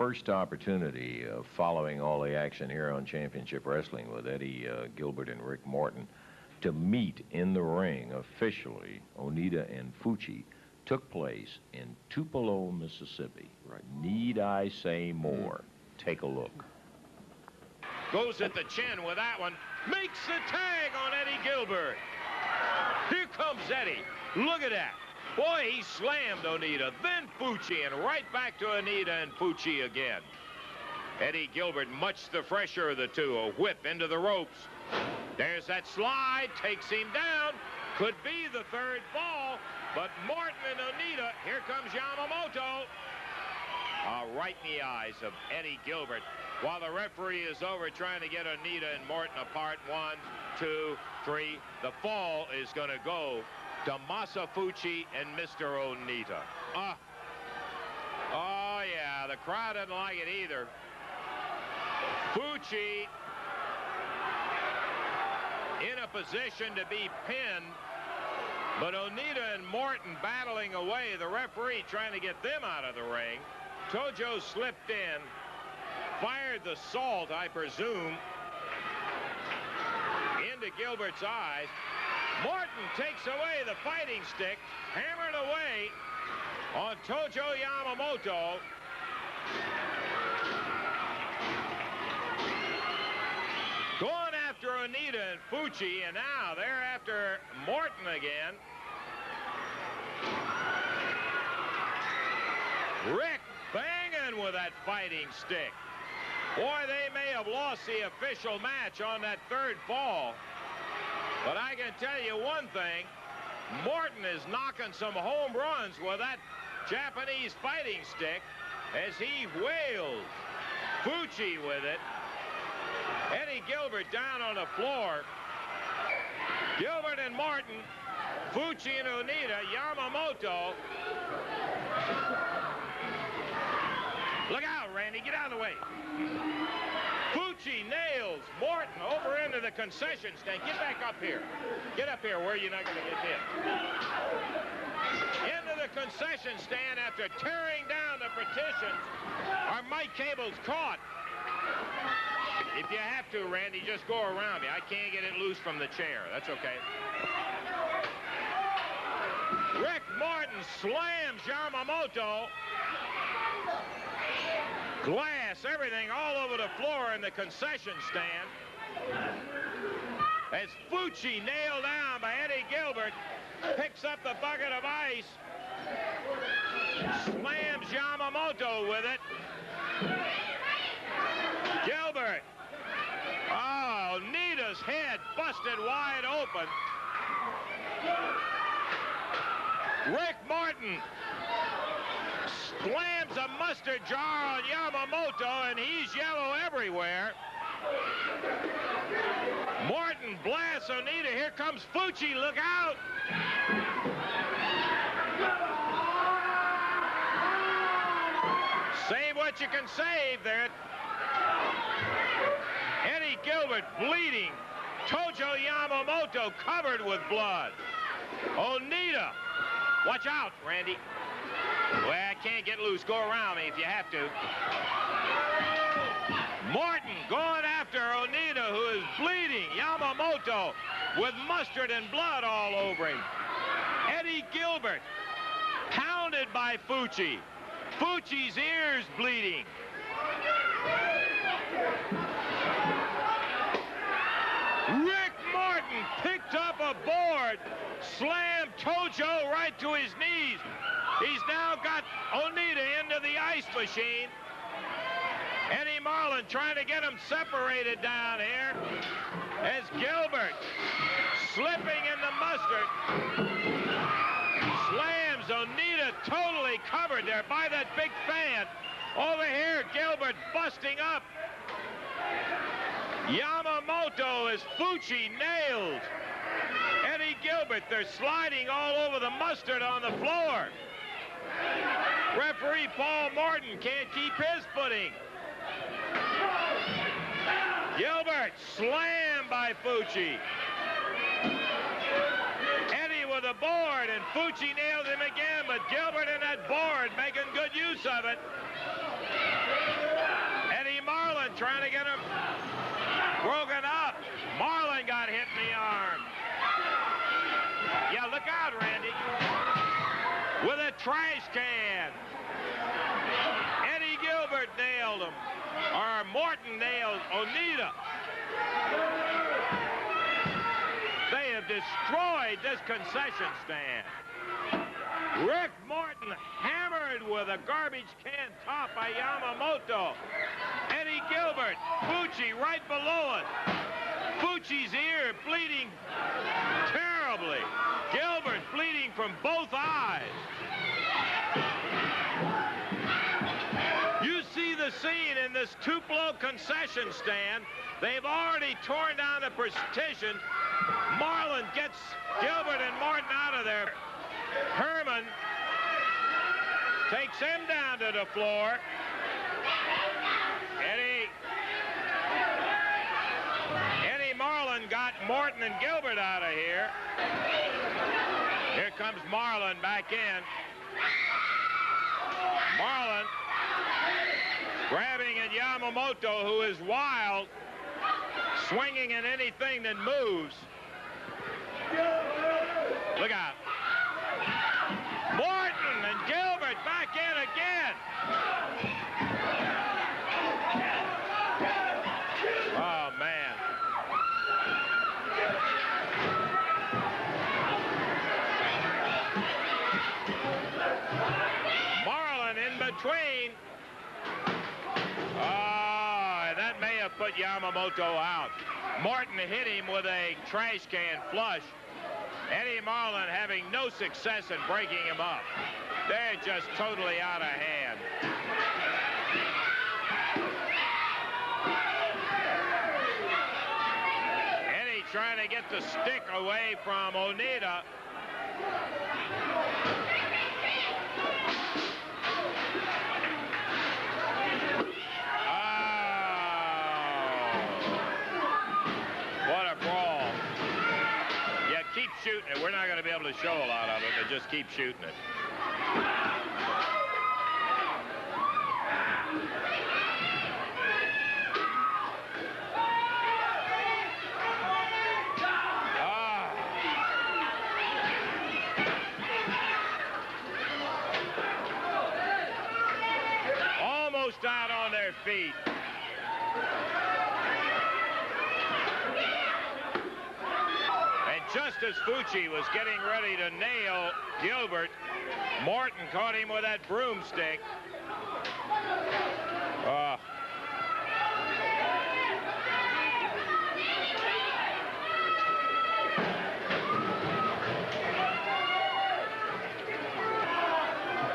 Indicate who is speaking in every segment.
Speaker 1: first opportunity of following all the action here on Championship Wrestling with Eddie Gilbert and Rick Morton to meet in the ring officially, Onita and Fuchi, took place in Tupelo, Mississippi. Right. Need I say more? Take a look.
Speaker 2: Goes at the chin with that one. Makes the tag on Eddie Gilbert. Here comes Eddie. Look at that. Boy, he slammed Onita, then Fuchi, and right back to Onita and Fuchi again. Eddie Gilbert, much the fresher of the two, a whip into the ropes. There's that slide, takes him down. Could be the third fall, but Morton and Onita, here comes Yamamoto. Right in the eyes of Eddie Gilbert, while the referee is over trying to get Onita and Morton apart. 1, 2, 3. The fall is going to go to Masa Fuchi and Mr. Onita. Oh, yeah, the crowd doesn't like it either. Fuchi in a position to be pinned, but Onita and Morton battling away. The referee trying to get them out of the ring. Tojo slipped in, fired the salt, I presume, into Gilbert's eyes. Morton takes away the fighting stick, hammered away on Tojo Yamamoto. Going after Onita and Fuchi, and now they're after Morton again. Rick banging with that fighting stick. Boy, they may have lost the official match on that third fall. But I can tell you one thing, Morton is knocking some home runs with that Japanese fighting stick as he wails Fuchi with it. Eddie Gilbert down on the floor. Gilbert and Morton, Fuchi and Onita, Yamamoto. Look out, Randy, get out of the way. Fuchi nails Morton over into the concession stand. Get back up here. Get up here where you're not going to get hit. Into the concession stand after tearing down the partitions. Our Mike Cable's caught. If you have to, Randy, just go around me. I can't get it loose from the chair. That's okay. Rick Morton slams Yamamoto. Glass, everything all over the floor in the concession stand. As Fuchi nailed down by Eddie Gilbert, picks up the bucket of ice, slams Yamamoto with it. Gilbert. Oh, Onita's head busted wide open. Rick Morton slams a mustard jar on Yamamoto, and he's yellow everywhere. Morton blasts Onita. Here comes Fuchi. Look out. Save what you can save there. Eddie Gilbert bleeding. Tojo Yamamoto covered with blood. Onita. Watch out, Randy. Well, I can't get loose. Go around me if you have to. Morton going after Onita, who is bleeding. Yamamoto with mustard and blood all over him. Eddie Gilbert pounded by Fuchi. Fuchi's ears bleeding. Rick Morton picked up a board, slammed Tojo right to his knees. He's now got Onita into the ice machine. Eddie Marlin trying to get him separated down here. As Gilbert slipping in the mustard. Slams Onita totally covered there by that big fan. Over here, Gilbert busting up. Yamamoto is Fuchi nailed. Eddie Gilbert, they're sliding all over the mustard on the floor. Referee Paul Morton can't keep his footing. Gilbert slammed by Fuchi. Eddie with a board, and Fuchi nailed him again, but Gilbert in that board making good use of it. trying to get him broken up. Marlon got hit in the arm. Yeah, look out, Randy. With a trash can. Eddie Gilbert nailed him. Or Morton nailed Onita. They have destroyed this concession stand. Rick Morton hammered with a garbage can top by Yamamoto. Eddie Gilbert, Fuchi right below it. Fuchi's ear bleeding terribly. Gilbert bleeding from both eyes. You see the scene in this Tupelo concession stand. They've already torn down the partition. Marlon gets Gilbert and Morton out of there. Herman takes him down to the floor. Eddie Marlon got Morton and Gilbert out of here. Here comes Marlon back in. Marlon grabbing at Yamamoto, who is wild, swinging at anything that moves. Look out. Morton and Gilbert back in again. Oh, man. Marlon in between. Oh, that may have put Yamamoto out. Morton hit him with a trash can flush. Eddie Marlon having no success in breaking him up. They're just totally out of hand. Eddie trying to get the stick away from Onita. Keep shooting it. We're not going to be able to show a lot of it, but just keep shooting it. Almost out on their feet. Just as Fuchi was getting ready to nail Gilbert, Morton caught him with that broomstick.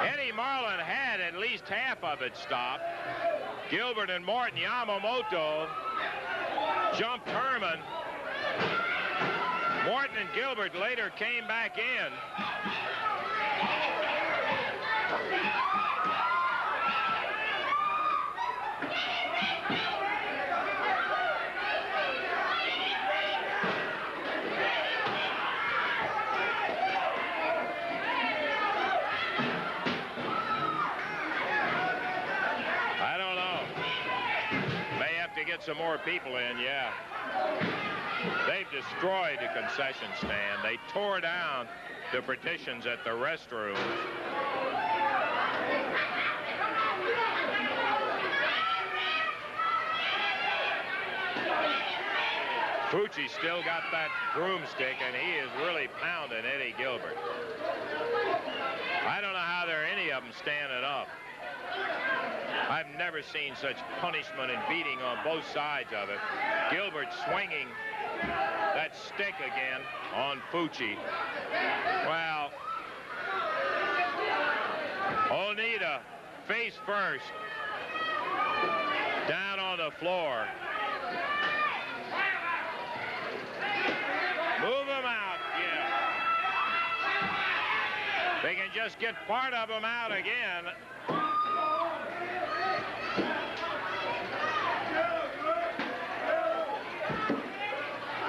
Speaker 2: Eddie Marlon had at least half of it stopped. Gilbert and Morton, Yamamoto jumped Herman. Morton and Gilbert later came back in. I don't know. May have to get some more people in, yeah. They've destroyed the concession stand. They tore down the partitions at the restrooms. Fuchi still got that broomstick, and he is really pounding Eddie Gilbert. I don't know how there are any of them standing up. I've never seen such punishment and beating on both sides of it. Gilbert swinging that stick again on Fuchi. Well, Onita face first, down on the floor. Move them out, yeah. They can just get part of them out again.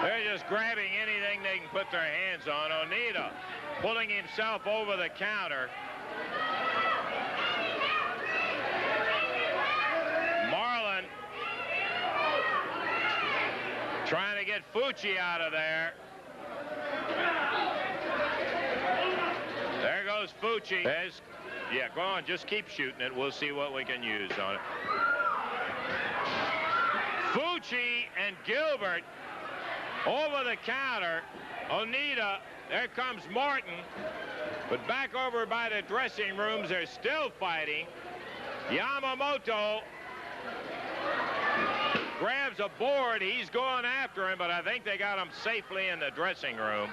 Speaker 2: They're just grabbing anything they can put their hands on. Onita pulling himself over the counter. Marlon to get Fuchi out of there. There goes Fuchi. Yeah, go on, just keep shooting it. We'll see what we can use on it. Fuchi and Gilbert over the counter. Onita, there comes Morton. But back over by the dressing rooms, they're still fighting. Yamamoto grabs a board. He's going after him, but I think they got him safely in the dressing room.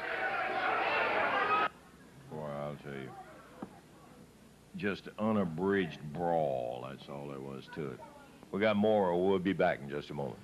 Speaker 1: Boy, I'll tell you. Just unabridged brawl. That's all there was to it. We got more. We'll be back in just a moment.